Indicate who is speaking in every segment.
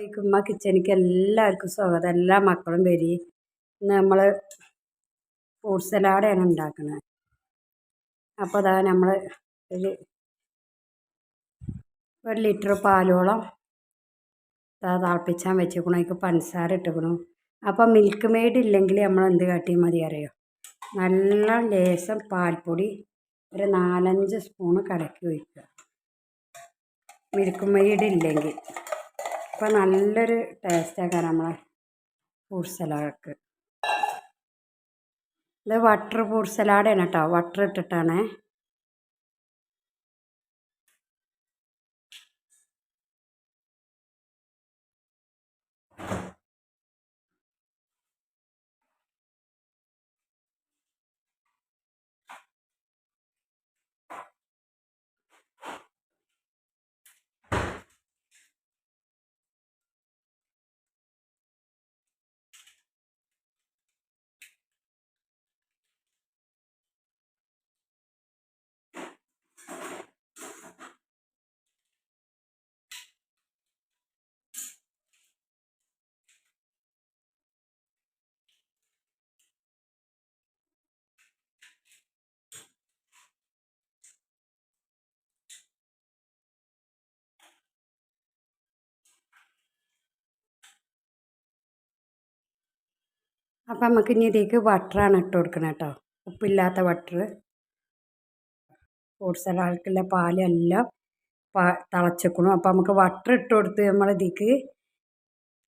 Speaker 1: ഉമ്മ കിച്ചണിക്ക് എല്ലാവർക്കും സ്വാഗതം. എല്ലാ മക്കളും വരി. ഇന്ന് നമ്മൾ ഫ്രൂട്ട് സലാഡാണ് ഉണ്ടാക്കുന്നത്. അപ്പോൾ അതാ നമ്മൾ ഒരു ലിറ്റർ പാലോളം തിളപ്പിച്ചാൻ വെച്ചിരിക്കണം. അതിക്ക് പഞ്ചസാര ഇട്ടിക്കണം. അപ്പോൾ മിൽക്ക് മെയ്ഡ് ഇല്ലെങ്കിൽ നമ്മൾ എന്ത് കാട്ടിയാൽ മതി അറിയോ? നല്ല ലേശം പാൽപ്പൊടി ഒരു 4-5 സ്പൂണ് കലക്കി ഒഴിക്കുക. മിൽക്ക് മെയ്ഡ് ഇല്ലെങ്കിൽ അപ്പോൾ നല്ലൊരു ടേസ്റ്റാക്കാൻ നമ്മളെ ഫ്രൂട്ട് സലാഡൊക്കെ. ഇത് ബട്ടർ ഫ്രൂട്ട് സലാഡാണ് കേട്ടോ. ബട്ടർ ഇട്ടിട്ടാണ്. അപ്പം നമുക്ക് ഇനി ഇതിലേക്ക് ബട്ടറാണ് ഇട്ട് കൊടുക്കണം കേട്ടോ. ഉപ്പില്ലാത്ത ബട്ടർ. ഫ്രൂട്ട് സലാഡുള്ള പാലെല്ലാം തിളച്ചിക്കണം. അപ്പം നമുക്ക് ബട്ടർ ഇട്ട് കൊടുത്ത് നമ്മൾ ഇതിലേക്ക്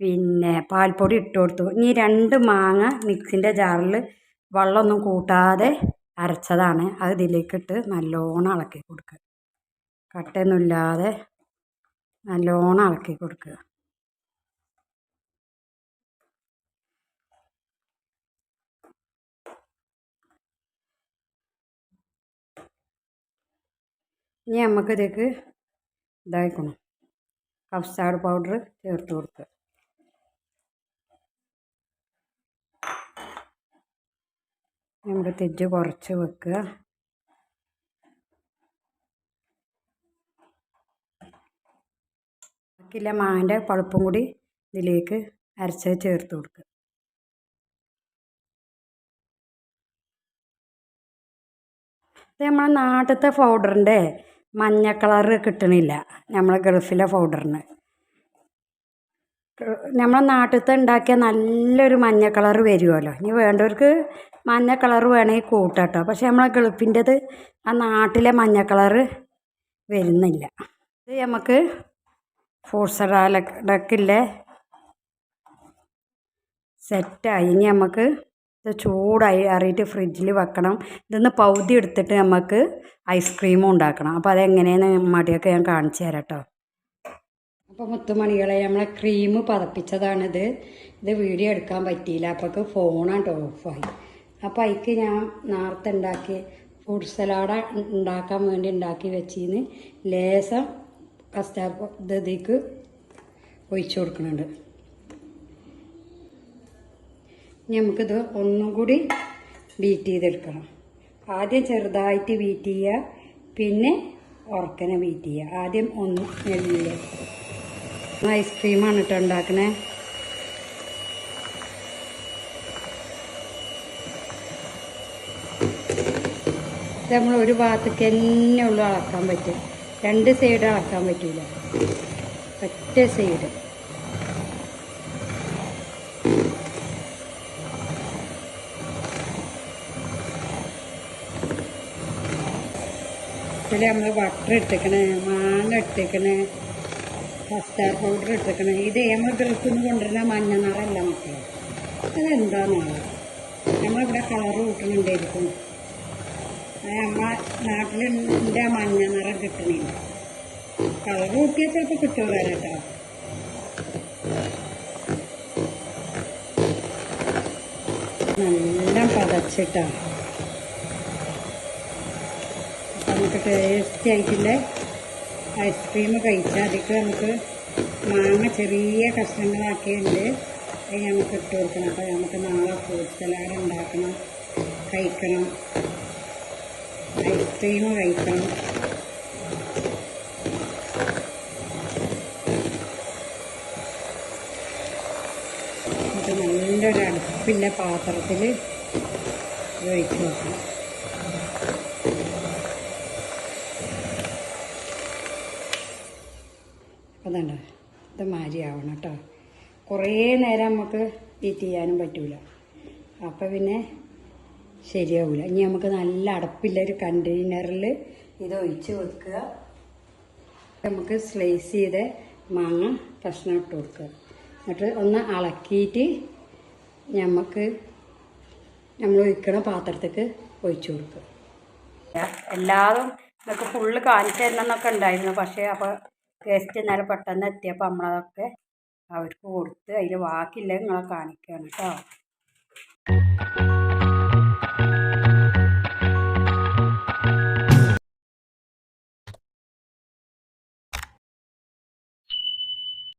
Speaker 1: പിന്നെ പാൽപ്പൊടി ഇട്ട് കൊടുത്തു. ഇനി 2 മാങ്ങ മിക്സിൻ്റെ ജാറിൽ വെള്ളമൊന്നും കൂട്ടാതെ അരച്ചതാണ്. അത് ഇതിലേക്കിട്ട് നല്ലോണം ഇളക്കി കൊടുക്കുക. കട്ടയൊന്നുമില്ലാതെ നല്ലോണം ഇളക്കി കൊടുക്കുക. ഇനി നമുക്കിതേക്ക് ഇതാക്കണം, കസ്റ്റാർഡ് പൗഡർ ചേർത്ത് കൊടുക്കുക. നമ്മുടെ തെജ്ജ് കുറച്ച് വെക്കുക. ബാക്കിയുള്ള മാങ്ങൻ്റെ പഴുപ്പും കൂടി ഇതിലേക്ക് അരച്ച് ചേർത്ത് കൊടുക്കുക. ഇത് നമ്മളെ നാട്ടിലത്തെ പൗഡറിൻ്റെ മഞ്ഞ കളറ് കിട്ടണില്ല. നമ്മളെ ഗൾഫിലെ പൗഡറിന് നമ്മളെ നാട്ടിലത്തെ ഉണ്ടാക്കിയ നല്ലൊരു മഞ്ഞ കളറ് വരുമല്ലോ. ഇനി വേണ്ടവർക്ക് മഞ്ഞ കളറ് വേണമെങ്കിൽ കൂട്ടാം കേട്ടോ. പക്ഷെ നമ്മളെ ഗൾഫിൻ്റെത് ആ നാട്ടിലെ മഞ്ഞ കളറ് വരുന്നില്ല. ഇത് നമുക്ക് ഫ്രൂട്ട് സലാഡൊക്കെ സെറ്റായി. ഇനി നമുക്ക് ഇത് ചൂടായി അറിയിട്ട് ഫ്രിഡ്ജിൽ വെക്കണം. ഇതൊന്ന് പകുതി എടുത്തിട്ട് നമുക്ക് ഐസ്ക്രീമും ഉണ്ടാക്കണം. അപ്പോൾ അതെങ്ങനെയെന്ന് മടിയൊക്കെ ഞാൻ കാണിച്ചു തരാം കേട്ടോ. അപ്പോൾ മുത്തുമണികളെ നമ്മളെ ക്രീം പതപ്പിച്ചതാണിത്. ഇത് വീഡിയോ എടുക്കാൻ പറ്റിയില്ല. അപ്പോഴേക്ക് ഫോണാണ് ഓഫായി. അപ്പോൾ അതിക്ക് ഞാൻ നേരത്തെ ഉണ്ടാക്കി ഫ്രൂട്ട് സലാഡ് ഉണ്ടാക്കാൻ വേണ്ടി ഉണ്ടാക്കി വെച്ചിന്ന് ലേശം കസ്റ്റാർഡ് ഇതിലേക്ക് ഒഴിച്ചു കൊടുക്കുന്നുണ്ട്. നമുക്കിത് ഒന്നും കൂടി ബീറ്റ് ചെയ്തെടുക്കണം. ആദ്യം ചെറുതായിട്ട് ബീറ്റ് ചെയ്യുക, പിന്നെ ഉറക്കനെ ബീറ്റ് ചെയ്യുക. ആദ്യം ഒന്ന് നെല്ലില്ല. ഐസ്ക്രീമാണ് കേട്ടോ ഉണ്ടാക്കണേ. ഇത് നമ്മൾ ഒരു ഭാഗത്തേക്ക് തന്നെ ഉള്ളു അളക്കാൻ പറ്റും. 2 സൈഡ് അളക്കാൻ പറ്റില്ല. ഒറ്റ സൈഡ്. ഇതിൽ നമ്മൾ ബട്ടർ ഇട്ടിക്കണേ, മാങ്ങ ഇട്ടിക്കണേ, കസ്റ്റാർഡ് പൗഡർ ഇട്ടിക്കണേ. ഇത് നമ്മൾ ഗൾഫിൽ നിന്ന് കൊണ്ടുവരുന്ന മഞ്ഞ നിറമല്ല മക്കളെ. അതെന്താണെന്നാണ് നമ്മളിവിടെ കളറ് കൂട്ടണുണ്ടായിരിക്കും. നമ്മളെ നാട്ടിലെൻ്റെ മഞ്ഞ നിറം കിട്ടണില്ല. കളറ് കൂട്ടിയാൽ ചിലപ്പോൾ കിട്ടുമോ കേട്ടോ. നല്ല പതച്ചിട്ടാണ്. അപ്പം നമുക്ക് ടേസ്റ്റി ആയിട്ടുള്ള ഐസ്ക്രീം കഴിച്ചാൽ അതിക്ക് നമുക്ക് മാങ്ങ ചെറിയ കഷ്ണങ്ങളാക്കിയുണ്ട്. അത് നമുക്ക് ഇട്ട് കൊടുക്കണം. അപ്പോൾ നമുക്ക് നാളെ ഫ്രൂട്ട് സലാഡ് ഉണ്ടാക്കണം, കഴിക്കണം, ഐസ്ക്രീം കഴിക്കണം. നല്ലൊരു അടുപ്പില്ല പാത്രത്തിൽ ഒഴിച്ച് വെക്കണം. അതുണ്ട്, ഇത് മാതിരി ആവണം കേട്ടോ. കുറേ നേരം നമുക്ക് ഹീറ്റ് ചെയ്യാനും പറ്റില്ല, അപ്പോൾ പിന്നെ ശരിയാവില്ല. ഇനി നമുക്ക് നല്ല അടപ്പില്ല ഒരു കണ്ടെയ്നറിൽ ഇത് ഒഴിച്ച് വെക്കുക. നമുക്ക് സ്ലൈസ് ചെയ്ത് മാങ്ങ കഷ്ണം ഇട്ട് കൊടുക്കുക. എന്നിട്ട് ഒന്ന് ഇളക്കിയിട്ട് നമ്മൾ ഒഴിക്കണ പാത്രത്തേക്ക് ഒഴിച്ചു കൊടുക്കുക. എല്ലാതും നമുക്ക് ഫുള്ള് കാണിച്ചു തരണം എന്നൊക്കെ ഉണ്ടായിരുന്നു. പക്ഷേ അപ്പോൾ ഗസ്റ്റ് ഇന്നലെ പെട്ടെന്ന് എത്തിയപ്പോൾ നമ്മളതൊക്കെ അവർക്ക് കൊടുത്ത് അതിൽ ബാക്കിയില്ല നിങ്ങളെ കാണിക്കുകയാണ് കേട്ടോ.